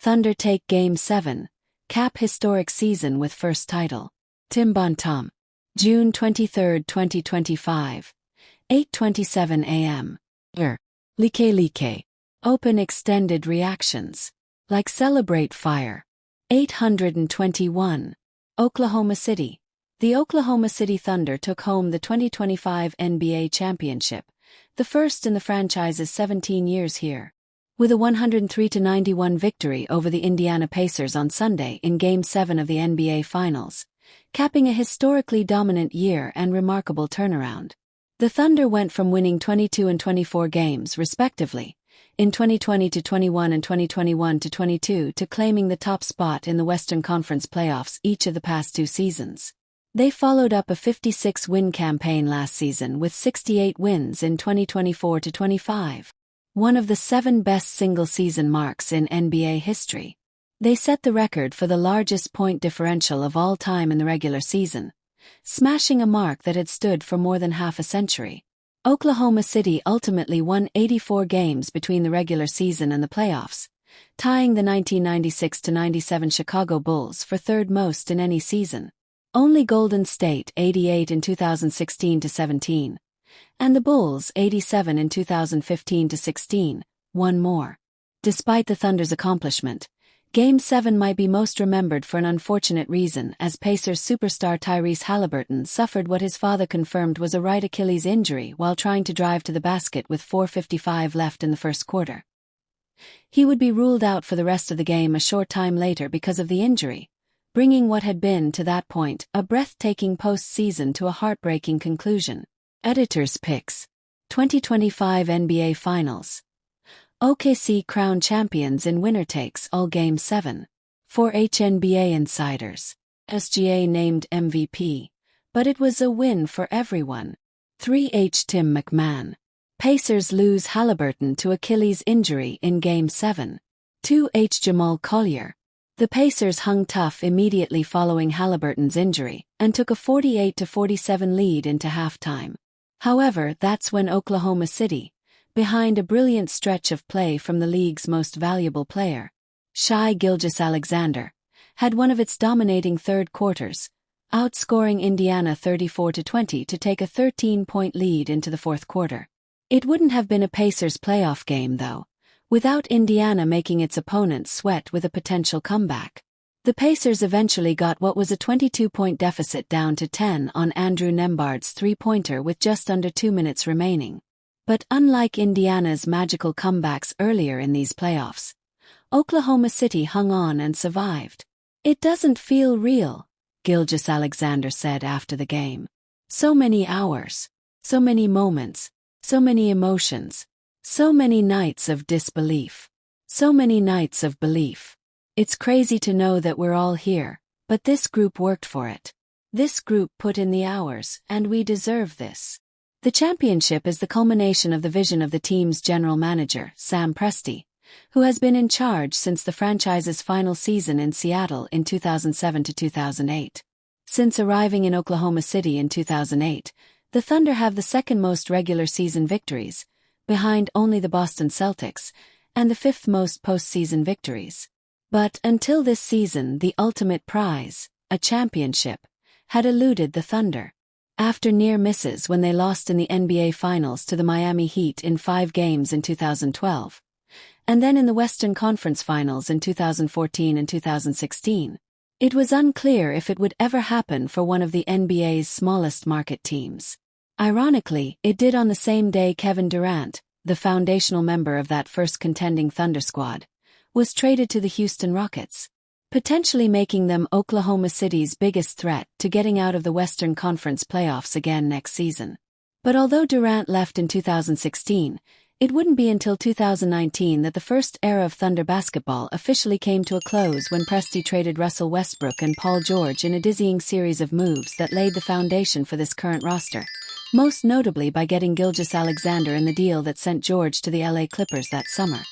Thunder take Game 7, cap historic season with first title. Tim Bontemps. June 23, 2025. 8:27 a.m. Like. Open extended reactions. Like celebrate fire. 821. Oklahoma City. The Oklahoma City Thunder took home the 2025 NBA championship, the first in the franchise's 17 years here, with a 103-91 victory over the Indiana Pacers on Sunday in Game 7 of the NBA Finals, capping a historically dominant year and remarkable turnaround. The Thunder went from winning 22 and 24 games, respectively, in 2020-21 and 2021-22 to claiming the top spot in the Western Conference playoffs each of the past two seasons. They followed up a 56-win campaign last season with 68 wins in 2024-25, one of the 7 best single-season marks in NBA history. They set the record for the largest point differential of all time in the regular season, smashing a mark that had stood for more than half a century. Oklahoma City ultimately won 84 games between the regular season and the playoffs, tying the 1996-97 Chicago Bulls for third most in any season. Only Golden State 88 in 2016-17, and the Bulls 87 in 2015-16, won more. Despite the Thunder's accomplishment, Game 7 might be most remembered for an unfortunate reason, as Pacers superstar Tyrese Haliburton suffered what his father confirmed was a right Achilles injury while trying to drive to the basket with 4:55 left in the first quarter. He would be ruled out for the rest of the game a short time later because of the injury, bringing what had been, to that point, a breathtaking postseason to a heartbreaking conclusion. Editor's Picks. 2025 NBA Finals. OKC crowned champions in winner takes all Game 7. 4H NBA insiders. SGA named MVP. But it was a win for everyone. 3H Tim McMahon. Pacers lose Haliburton to Achilles injury in Game 7. 2H Jamal Collier. The Pacers hung tough immediately following Haliburton's injury and took a 48-47 lead into halftime. However, that's when Oklahoma City, behind a brilliant stretch of play from the league's most valuable player, Shai Gilgeous-Alexander, had one of its dominating third quarters, outscoring Indiana 34-20 to take a 13-point lead into the fourth quarter. It wouldn't have been a Pacers playoff game, though, without Indiana making its opponents sweat with a potential comeback. The Pacers eventually got what was a 22-point deficit down to 10 on Andrew Nembhard's three-pointer with just under 2 minutes remaining. But unlike Indiana's magical comebacks earlier in these playoffs, Oklahoma City hung on and survived. "It doesn't feel real," Gilgeous-Alexander said after the game. "So many hours, so many moments, so many emotions, so many nights of disbelief, so many nights of belief. It's crazy to know that we're all here, but this group worked for it. This group put in the hours, and we deserve this." The championship is the culmination of the vision of the team's general manager, Sam Presti, who has been in charge since the franchise's final season in Seattle in 2007-2008. Since arriving in Oklahoma City in 2008, the Thunder have the second most regular season victories, behind only the Boston Celtics, and the fifth most postseason victories. But until this season, the ultimate prize, a championship, had eluded the Thunder. After near misses when they lost in the NBA Finals to the Miami Heat in 5 games in 2012, and then in the Western Conference Finals in 2014 and 2016, it was unclear if it would ever happen for one of the NBA's smallest market teams. Ironically, it did on the same day Kevin Durant, the foundational member of that first contending Thunder squad, was traded to the Houston Rockets, potentially making them Oklahoma City's biggest threat to getting out of the Western Conference playoffs again next season. But although Durant left in 2016, it wouldn't be until 2019 that the first era of Thunder basketball officially came to a close when Presti traded Russell Westbrook and Paul George in a dizzying series of moves that laid the foundation for this current roster, most notably by getting Gilgeous-Alexander in the deal that sent George to the LA Clippers that summer.